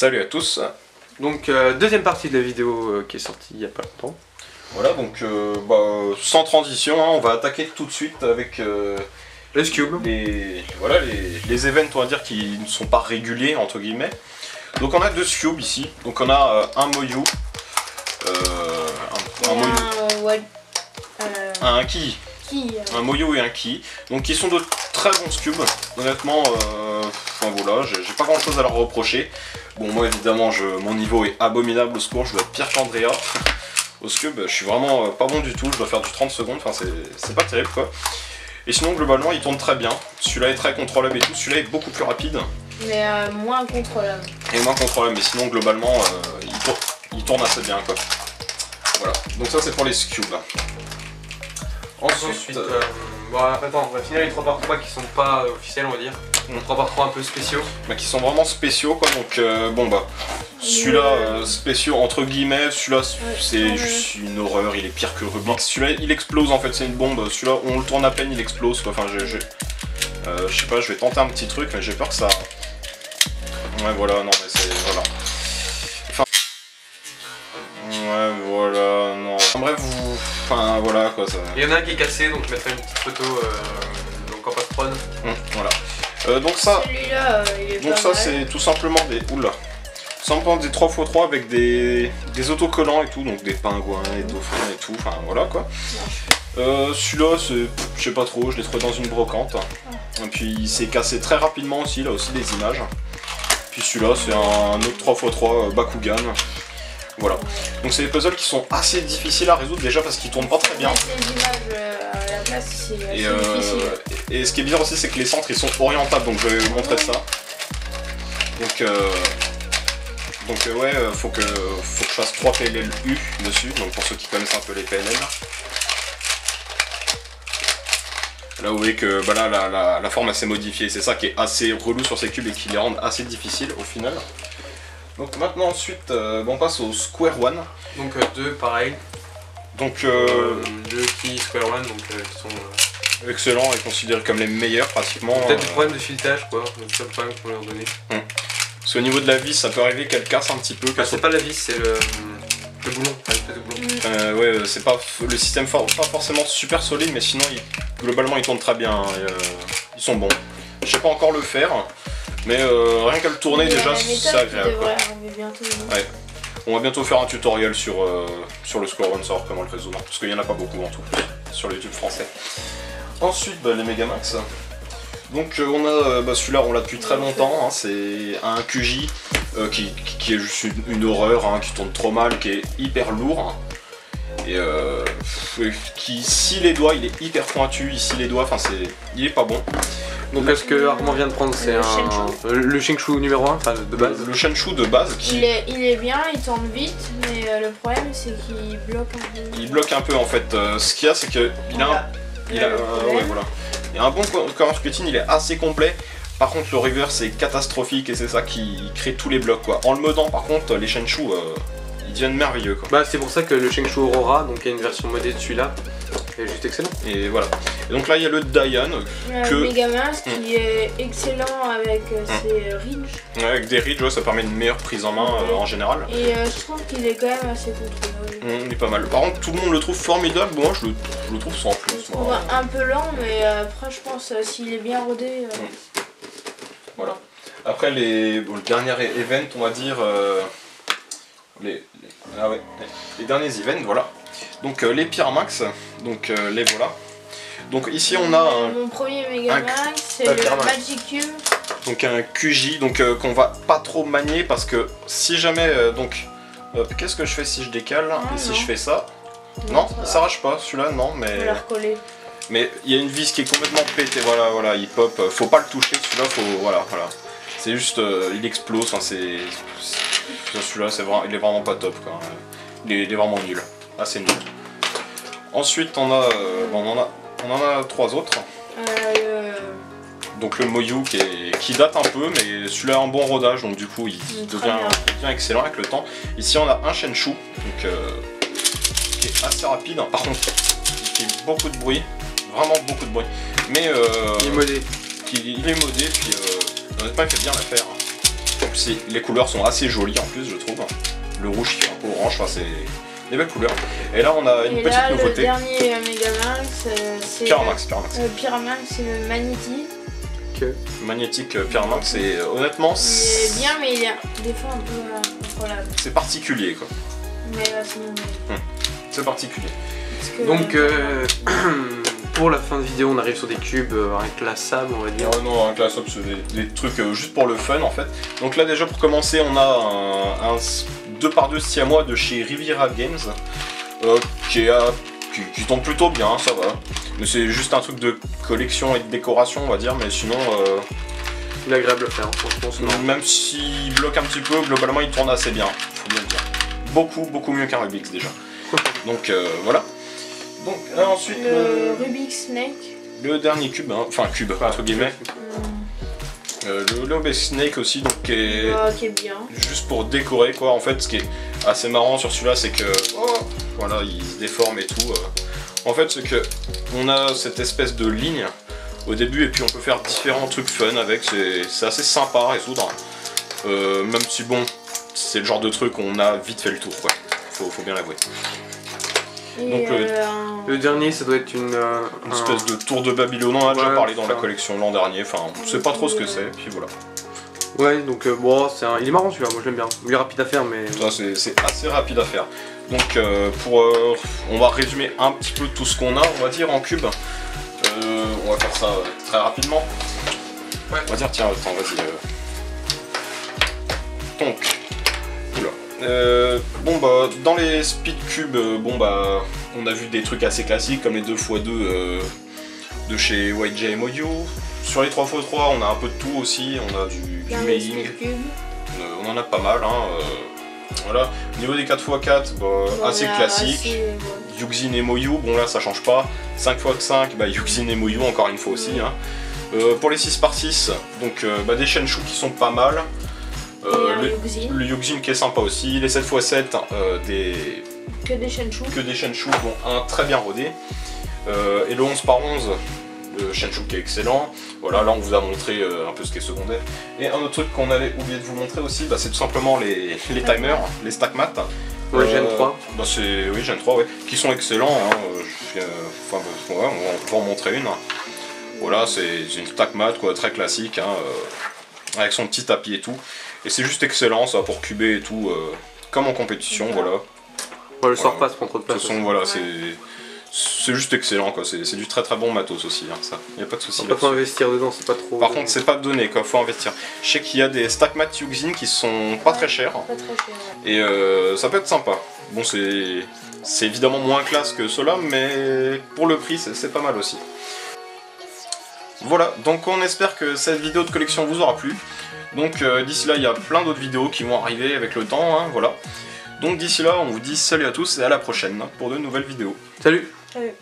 Salut à tous. Donc deuxième partie de la vidéo qui est sortie il n'y a pas longtemps. Voilà, donc sans transition, hein, on va attaquer tout de suite avec les cubes. Les events, on va dire, qui ne sont pas réguliers, entre guillemets. Donc on a deux cubes ici, donc on a un Moyu, un Ki. Un Moyo et un Ki, donc qui sont de très bons cubes. Honnêtement, enfin voilà, j'ai pas grand chose à leur reprocher. Bon, moi évidemment, mon niveau est abominable au score, je dois être pire qu'Andrea. Au scube, je suis vraiment pas bon du tout, je dois faire du 30 secondes, enfin c'est pas terrible quoi. Et sinon, globalement, il tourne très bien. Celui-là est très contrôlable et tout, celui-là est beaucoup plus rapide. Mais moins contrôlable. Et moins contrôlable, mais sinon, globalement, il tourne assez bien quoi. Voilà, donc ça c'est pour les cubes. Ensuite, bon, attends, on va finir les 3x3 qui sont pas officiels, on va dire. 3x3 un peu spéciaux. Bah, qui sont vraiment spéciaux quoi, donc bon bah, celui-là spéciaux entre guillemets, celui-là c'est juste une horreur, il est pire que Rubik. Celui-là il explose en fait, c'est une bombe, celui-là on le tourne à peine, il explose quoi, enfin je sais pas, je vais tenter un petit truc mais j'ai peur que ça... Ouais voilà, non mais c'est... voilà. Enfin... Ouais voilà, non... Bref, enfin voilà quoi ça... Il y en a un qui est cassé, donc je mettrai une petite photo donc en post-prod. Voilà. Donc ça, il est donc ça c'est tout simplement des... Oula. Tout simplement des 3x3 avec des autocollants et tout, donc des pingouins, des dauphins et tout, enfin voilà quoi. Celui-là c'est... je sais pas trop, je l'ai trouvé dans une brocante. Et puis il s'est cassé très rapidement aussi, là aussi des images. Puis celui-là c'est un autre 3x3 Bakugan. Voilà. Donc c'est des puzzles qui sont assez difficiles à résoudre déjà parce qu'ils tournent pas très bien. Et ce qui est bizarre aussi c'est que les centres ils sont orientables, donc je vais vous montrer ça. Donc ouais, faut que je fasse 3 PLL U dessus, donc pour ceux qui connaissent un peu les PLL. Là vous voyez que bah là, la forme elle s'est modifiée, c'est ça qui est assez relou sur ces cubes et qui les rend assez difficiles au final. Donc maintenant ensuite on passe au Square One. Donc deux pareil. Donc deux Ki Square One donc qui sont excellents et considérés comme les meilleurs pratiquement. Peut-être des problèmes de filetage quoi, c'est ça le problème qu'on leur donner. Parce qu'au niveau de la vis ça peut arriver qu'elle casse un petit peu. Ah, c'est pas la vis, c'est le boulon, l'espèce de boulon. Ouais, c'est pas le système pas forcément super solide, mais sinon globalement ils tournent très bien, ils sont bons. Je sais pas encore le faire, mais rien qu'à le tourner déjà c'est agréable. Ouais. On va bientôt faire un tutoriel sur le Square One, savoir comment le résoudre, parce qu'il y en a pas beaucoup en tout, sur le YouTube français. Ensuite les Megamax. Donc on a celui-là on l'a depuis très longtemps, hein, c'est un QJ qui est juste une horreur, hein, qui tourne trop mal, qui est hyper lourd. Et qui scie les doigts, il est hyper pointu, il scie les doigts, enfin il est pas bon. Donc ce que Armand vient de prendre c'est le Shenchu numéro 1, enfin de base. Le Shenchu de base qui... Il est bien, il tourne vite, mais le problème c'est qu'il bloque un peu. Il bloque un peu en fait, ce qu'il y a c'est qu'il a ouais, voilà. Il y a un bon command splitting, il est assez complet. Par contre le reverse c'est catastrophique et c'est ça qui crée tous les blocs quoi. En le modant par contre les Shenchu ils deviennent merveilleux quoi. Bah c'est pour ça que le Shenchu Aurora, donc il y a une version modée de celui-là, est juste excellent. Et voilà. Et donc là il y a le Dian le Megamax qui est excellent avec ses ridges. Ouais, avec des ridges, ouais, ça permet une meilleure prise en main en général. Et je trouve qu'il est quand même assez contrôlable. Il est pas mal. Par contre tout le monde le trouve formidable, moi je le trouve sans plus. Je le trouve un peu lent, mais après je pense s'il est bien rodé. Voilà. Après le dernier event on va dire les derniers events, voilà. Donc les Pyramax, donc les voilà. Donc ici on a mon premier Megamax, c'est le Magic Cube. Donc un QJ, donc qu'on va pas trop manier parce que si jamais qu'est-ce que je fais si je décale et si je fais ça? Non, il s'arrache pas, celui-là non, mais... On l'a recollé. Mais il y a une vis qui est complètement pétée, voilà, il pop, faut pas le toucher, celui-là, voilà. C'est juste, il explose, enfin celui-là, il est vraiment pas top, quoi. Il est vraiment nul, assez nul. Ensuite, on en a 3 autres. Donc le Moyu qui date un peu, mais celui-là a un bon rodage, donc du coup, il devient excellent avec le temps. Ici, on a un Shenchu, donc qui est assez rapide. Par contre, il fait beaucoup de bruit. Vraiment beaucoup de bruit. Mais il est modé. Il est modé, puis honnêtement il fait bien l'affaire. plus les couleurs sont assez jolies en plus je trouve. Le rouge qui est un peu orange, enfin c'est des belles couleurs. Et là on a une petite nouveauté. Le dernier Megamax, c'est Pyramax. Pyramax, c'est le Magnétique. Magnétique Pyramax, et honnêtement il est bien, mais il est des fois un peu incontrôlable. C'est particulier quoi. Mais sinon, c'est particulier. Donc pour la fin de vidéo on arrive sur des cubes inclassables on va dire. Non, inclassable c'est des trucs juste pour le fun en fait. Donc là déjà pour commencer on a un 2x2 siamois de chez Riviera Games qui tombe plutôt bien, ça va. Mais c'est juste un truc de collection et de décoration on va dire, mais sinon il est agréable à faire franchement. Même s'il bloque un petit peu, globalement il tourne assez bien, faut bien le dire. Beaucoup mieux qu'un Rubik's déjà. Donc voilà. Donc ensuite le Rubik's Snake. Le dernier cube, hein, enfin cube entre guillemets. Le Rubik's Snake aussi, donc qui est bien. Juste pour décorer quoi. En fait, ce qui est assez marrant sur celui-là, c'est que voilà, il se déforme et tout. En fait, c'est que on a cette espèce de ligne au début et puis on peut faire différents trucs fun avec. C'est assez sympa à résoudre. Même si bon, c'est le genre de truc où on a vite fait le tour quoi. Faut bien l'avouer. Donc le dernier ça doit être une espèce de tour de Babylone, on en a déjà parlé dans la collection l'an dernier, enfin on sait pas trop ce que c'est, puis voilà. Ouais donc bon, il est marrant celui-là, moi je l'aime bien, il est rapide à faire mais... Ça c'est assez rapide à faire. Donc on va résumer un petit peu tout ce qu'on a, on va dire en cube. On va faire ça très rapidement. Ouais. On va dire tiens, attends vas-y. Donc, oula. Bon bah dans les speed cubes, bon bah on a vu des trucs assez classiques comme les 2x2 de chez YJ MOU. Sur les 3x3 on a un peu de tout aussi, on a du mailing, on en a pas mal hein, voilà. Au niveau des 4x4, bah, assez classique, Yuxin et MOU, bon là ça change pas, 5x5, bah, Yuxin et MOU encore une fois aussi hein. Pour les 6x6, donc bah, des Shenshu qui sont pas mal. Le Yuxin qui est sympa aussi, les 7x7 que des Shenshu, bon, un très bien rodé, et le 11x11 le Shenshu qui est excellent. Voilà, là on vous a montré un peu ce qui est secondaire. Et un autre truc qu'on avait oublié de vous montrer aussi, bah, c'est tout simplement les timers, les StackMat. Ouais, Gen 3. Bah, oui, Gen 3, ouais, qui sont excellents. Hein, ouais, on va en montrer une. Voilà, c'est une StackMat quoi, très classique, hein, avec son petit tapis et tout. Et c'est juste excellent ça pour cuber et tout, comme en compétition, voilà. Ouais, le sort passe prend trop de place. De toute façon, voilà, c'est juste excellent quoi, c'est du très bon matos aussi, hein, ça, y a pas de soucis. Faut investir dedans, c'est pas trop... Par contre, c'est pas donné quoi, faut investir. Je sais qu'il y a des StackMat Yuxin qui sont pas très chers. Pas très cher, ouais. Et ça peut être sympa. Bon, c'est évidemment moins classe que ceux-là, mais pour le prix, c'est pas mal aussi. Voilà, donc on espère que cette vidéo de collection vous aura plu. Donc d'ici là, il y a plein d'autres vidéos qui vont arriver avec le temps, hein, voilà. Donc d'ici là, on vous dit salut à tous et à la prochaine pour de nouvelles vidéos. Salut! Salut.